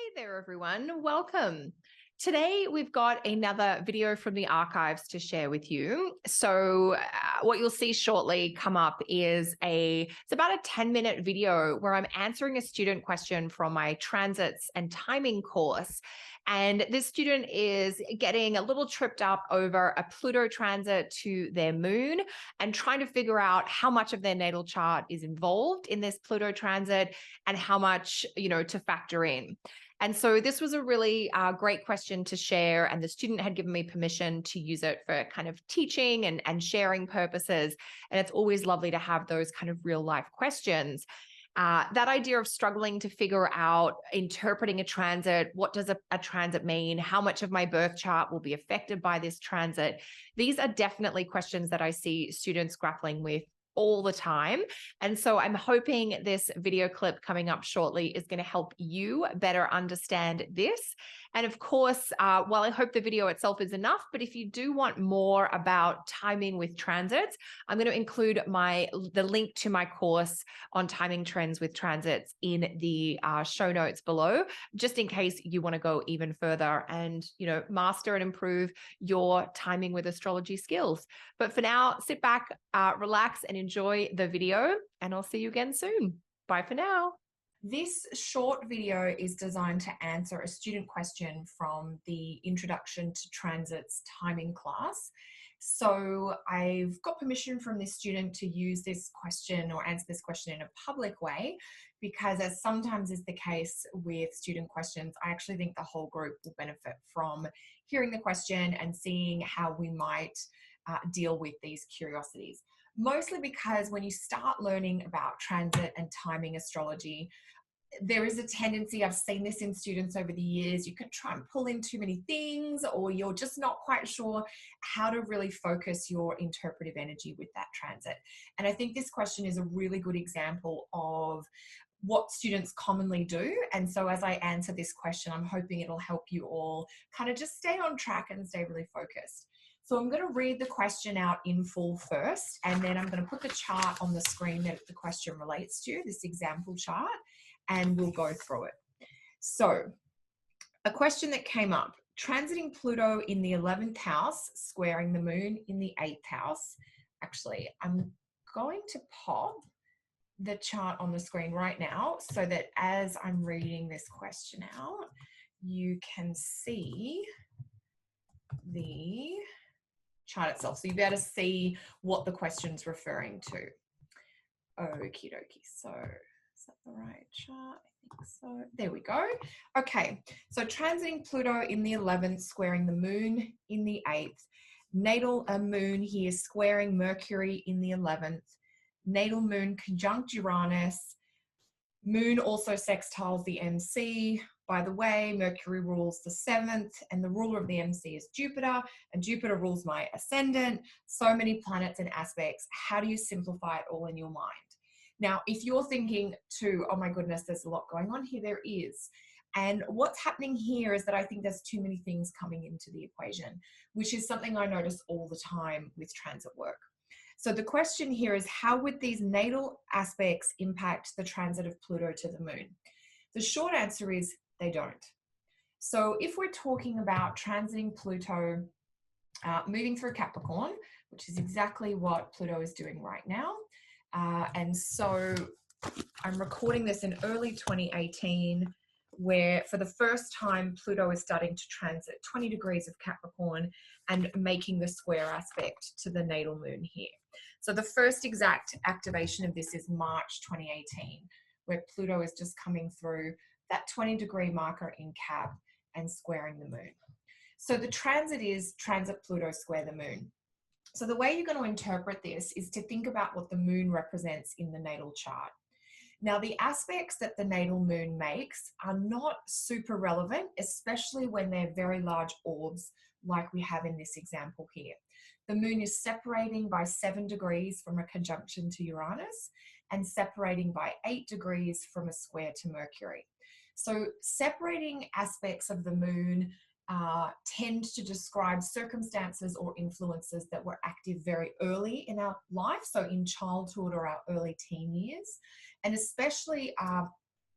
Hey there, everyone. Welcome. Today, we've got another video from the archives to share with you. What you'll see shortly come up is it's about a 10-minute video where I'm answering a student question from my transits and timing course. And this student is getting a little tripped up over a Pluto transit to their moon and trying to figure out how much of their natal chart is involved in this Pluto transit and how much, to factor in. And so this was a really great question to share, and the student had given me permission to use it for kind of teaching and sharing purposes. And it's always lovely to have those kind of real life questions. That idea of struggling to figure out interpreting a transit, what does a transit mean? How much of my birth chart will be affected by this transit? These are definitely questions that I see students grappling with all the time. And so I'm hoping this video clip coming up shortly is going to help you better understand this. And of course, while I hope the video itself is enough, but if you do want more about timing with transits, I'm going to include the link to my course on timing trends with transits in the show notes below, just in case you want to go even further and, master and improve your timing with astrology skills. But for now, sit back, relax, and enjoy the video, and I'll see you again soon. Bye for now. This short video is designed to answer a student question from the Introduction to Transits timing class. So I've got permission from this student to use this question or answer this question in a public way, because as sometimes is the case with student questions, I actually think the whole group will benefit from hearing the question and seeing how we might deal with these curiosities. Mostly because when you start learning about transit and timing astrology, there is a tendency, I've seen this in students over the years, you can try and pull in too many things, or you're just not quite sure how to really focus your interpretive energy with that transit. And I think this question is a really good example of what students commonly do. And so as I answer this question, I'm hoping it'll help you all kind of just stay on track and stay really focused. So I'm going to read the question out in full first, and then I'm going to put the chart on the screen that the question relates to, this example chart, and we'll go through it. So a question that came up: transiting Pluto in the 11th house, squaring the moon in the 8th house. Actually, I'm going to pop the chart on the screen right now so that as I'm reading this question out, you can see the chart itself. So you'll be able to see what the question's referring to. Okie dokie. So is that the right chart? I think so. There we go. Okay. So transiting Pluto in the 11th, squaring the moon in the 8th. Natal moon here squaring Mercury in the 11th. Natal moon conjunct Uranus. Moon also sextiles the MC. By the way, Mercury rules the 7th, and the ruler of the MC is Jupiter, and Jupiter rules my ascendant. So many planets and aspects. How do you simplify it all in your mind? Now, if you're thinking too, oh my goodness, there's a lot going on here, there is. And what's happening here is that I think there's too many things coming into the equation, which is something I notice all the time with transit work. So the question here is, how would these natal aspects impact the transit of Pluto to the moon? The short answer is they don't. So if we're talking about transiting Pluto, moving through Capricorn, which is exactly what Pluto is doing right now. And so I'm recording this in early 2018, where for the first time Pluto is starting to transit 20 degrees of Capricorn and making the square aspect to the natal moon here. So the first exact activation of this is March 2018, where Pluto is just coming through that 20-degree marker in Cap and squaring the moon. So the transit is transit Pluto square the moon. So the way you're going to interpret this is to think about what the moon represents in the natal chart. Now, the aspects that the natal moon makes are not super relevant, especially when they're very large orbs like we have in this example here. The moon is separating by 7 degrees from a conjunction to Uranus and separating by 8 degrees from a square to Mercury. So separating aspects of the moon tend to describe circumstances or influences that were active very early in our life, so in childhood or our early teen years, and especially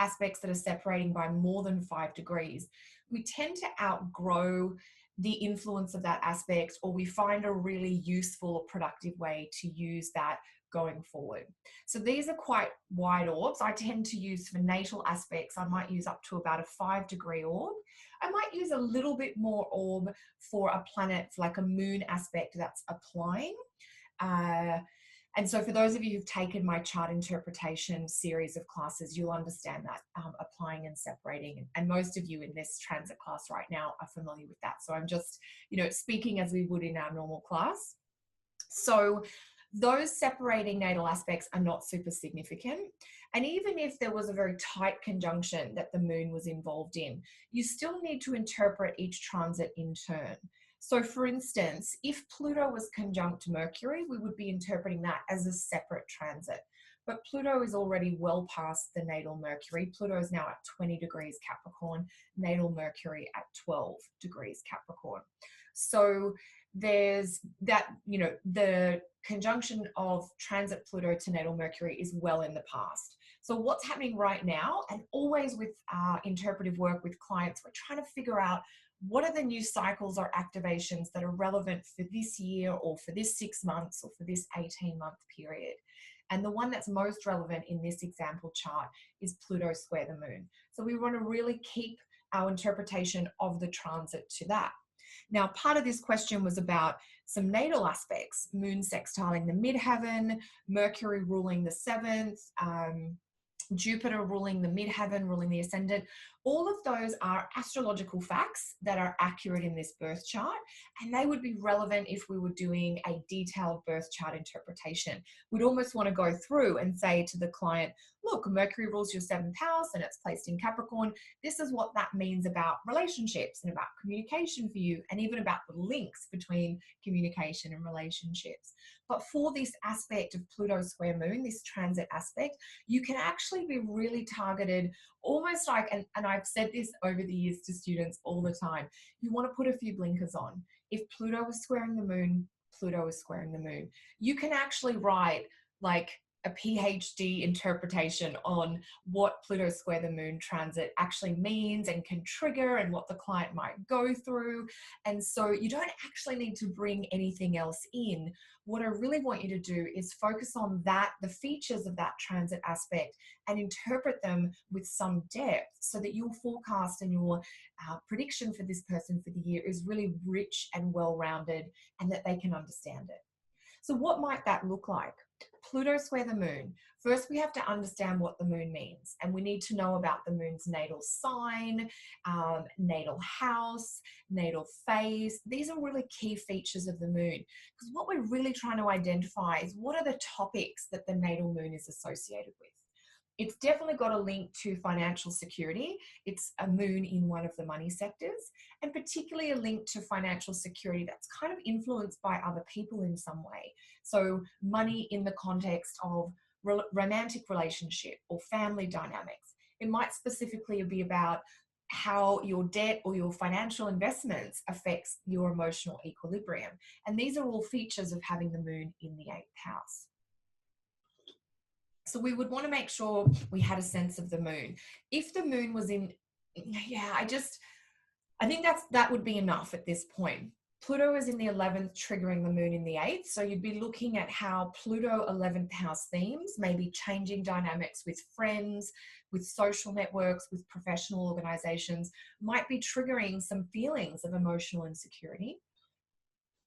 aspects that are separating by more than 5 degrees, we tend to outgrow the influence of that aspect, or we find a really useful or productive way to use that going forward. So these are quite wide orbs. I tend to use for natal aspects, I might use up to about a 5 degree orb. I might use a little bit more orb for a planet, like a moon aspect that's applying. And so for those of you who've taken my chart interpretation series of classes, you'll understand that applying and separating. And most of you in this transit class right now are familiar with that. So I'm just, speaking as we would in our normal class. So those separating natal aspects are not super significant. And even if there was a very tight conjunction that the moon was involved in, you still need to interpret each transit in turn. So for instance, if Pluto was conjunct Mercury, we would be interpreting that as a separate transit. But Pluto is already well past the natal Mercury. Pluto is now at 20 degrees Capricorn, natal Mercury at 12 degrees Capricorn. So there's that, the conjunction of transit Pluto to natal Mercury is well in the past. So what's happening right now, and always with interpretive work with clients, we're trying to figure out what are the new cycles or activations that are relevant for this year or for this 6 months or for this 18-month period. And the one that's most relevant in this example chart is Pluto square the moon. So we want to really keep our interpretation of the transit to that. Now, part of this question was about some natal aspects, moon sextiling the midheaven, Mercury ruling the 7th, Jupiter ruling the midheaven, ruling the ascendant. All of those are astrological facts that are accurate in this birth chart, and they would be relevant if we were doing a detailed birth chart interpretation. We'd almost want to go through and say to the client, look, Mercury rules your 7th house and it's placed in Capricorn. This is what that means about relationships and about communication for you, and even about the links between communication and relationships. But for this aspect of Pluto square moon, this transit aspect, you can actually be really targeted, almost like, and I've said this over the years to students all the time, you want to put a few blinkers on. If Pluto is squaring the moon, Pluto is squaring the moon. You can actually write like a PhD interpretation on what Pluto square the moon transit actually means and can trigger, and what the client might go through. And so you don't actually need to bring anything else in. What I really want you to do is focus on that, the features of that transit aspect, and interpret them with some depth so that your forecast and your prediction for this person for the year is really rich and well-rounded, and that they can understand it. So what might that look like? Pluto square the moon. First, we have to understand what the moon means, and we need to know about the moon's natal sign, natal house, natal phase. These are really key features of the moon, because what we're really trying to identify is what are the topics that the natal moon is associated with. It's definitely got a link to financial security. It's a moon in one of the money sectors, and particularly a link to financial security that's kind of influenced by other people in some way. So money in the context of romantic relationship or family dynamics. It might specifically be about how your debt or your financial investments affects your emotional equilibrium. And these are all features of having the moon in the 8th house. So we would want to make sure we had a sense of the moon. If the moon was in, I think that would be enough at this point. Pluto is in the 11th, triggering the moon in the 8th. So you'd be looking at how Pluto 11th house themes, maybe changing dynamics with friends, with social networks, with professional organizations, might be triggering some feelings of emotional insecurity.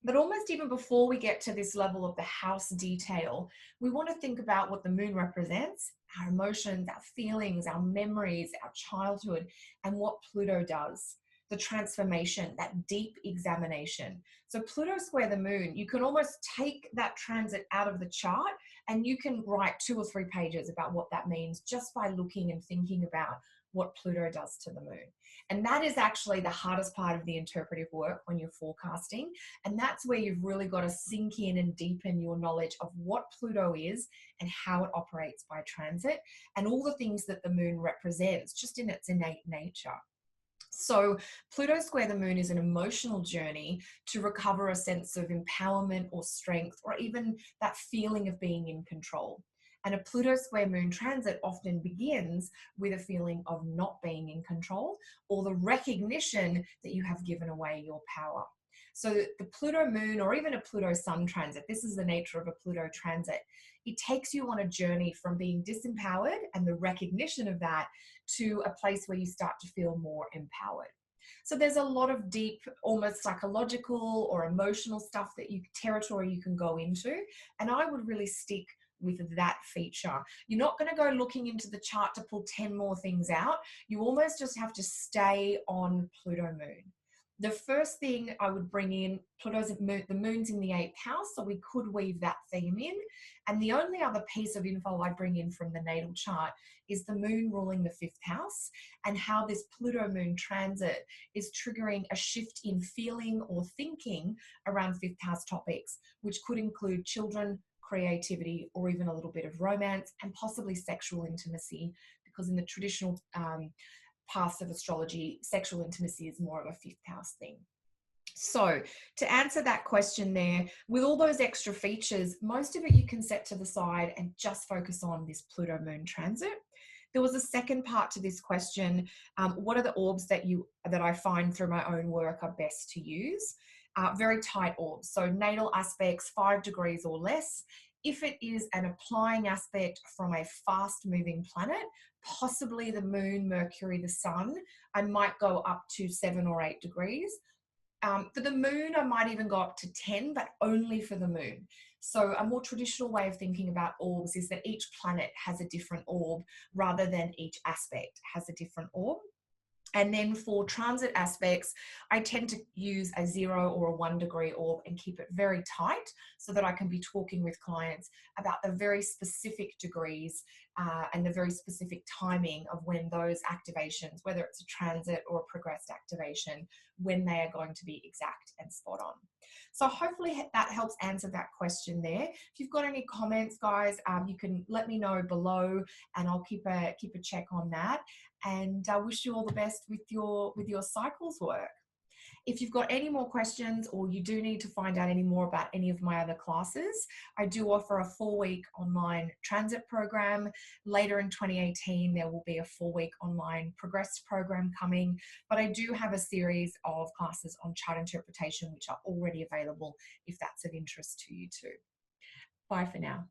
But almost even before we get to this level of the house detail, we want to think about what the moon represents, our emotions, our feelings, our memories, our childhood, and what Pluto does. The transformation, that deep examination. So Pluto square the moon, you can almost take that transit out of the chart and you can write 2 or 3 pages about what that means just by looking and thinking about what Pluto does to the moon. And that is actually the hardest part of the interpretive work when you're forecasting. And that's where you've really got to sink in and deepen your knowledge of what Pluto is and how it operates by transit, and all the things that the moon represents just in its innate nature. So Pluto square the moon is an emotional journey to recover a sense of empowerment or strength, or even that feeling of being in control. And a Pluto square moon transit often begins with a feeling of not being in control or the recognition that you have given away your power. So the Pluto moon or even a Pluto sun transit, this is the nature of a Pluto transit. It takes you on a journey from being disempowered and the recognition of that to a place where you start to feel more empowered. So there's a lot of deep, almost psychological or emotional stuff territory you can go into. And I would really stick with that feature. You're not going to go looking into the chart to pull 10 more things out. You almost just have to stay on Pluto moon. The first thing I would bring in, the moon's in the 8th house, so we could weave that theme in. And the only other piece of info I bring in from the natal chart is the moon ruling the 5th house and how this Pluto moon transit is triggering a shift in feeling or thinking around 5th house topics, which could include children, creativity, or even a little bit of romance and possibly sexual intimacy, because in the traditional paths of astrology, sexual intimacy is more of a 5th house thing. So to answer that question there, with all those extra features, most of it you can set to the side and just focus on this Pluto moon transit. There was a second part to this question. What are the orbs that I find through my own work are best to use? Very tight orbs. So natal aspects, 5 degrees or less. If it is an applying aspect from a fast moving planet, possibly the moon, Mercury, the sun, I might go up to 7 or 8 degrees. For the moon, I might even go up to 10, but only for the moon. So a more traditional way of thinking about orbs is that each planet has a different orb rather than each aspect has a different orb. And then for transit aspects, I tend to use a 0 or a 1 degree orb and keep it very tight so that I can be talking with clients about the very specific degrees and the very specific timing of when those activations, whether it's a transit or a progressed activation, when they are going to be exact and spot on. So hopefully that helps answer that question there. If you've got any comments, guys, you can let me know below and I'll keep a check on that. And I wish you all the best with your cycles work. If you've got any more questions or you do need to find out any more about any of my other classes, I do offer a 4-week online transit program. Later in 2018, there will be a 4-week online progressed program coming, but I do have a series of classes on chart interpretation, which are already available if that's of interest to you too. Bye for now.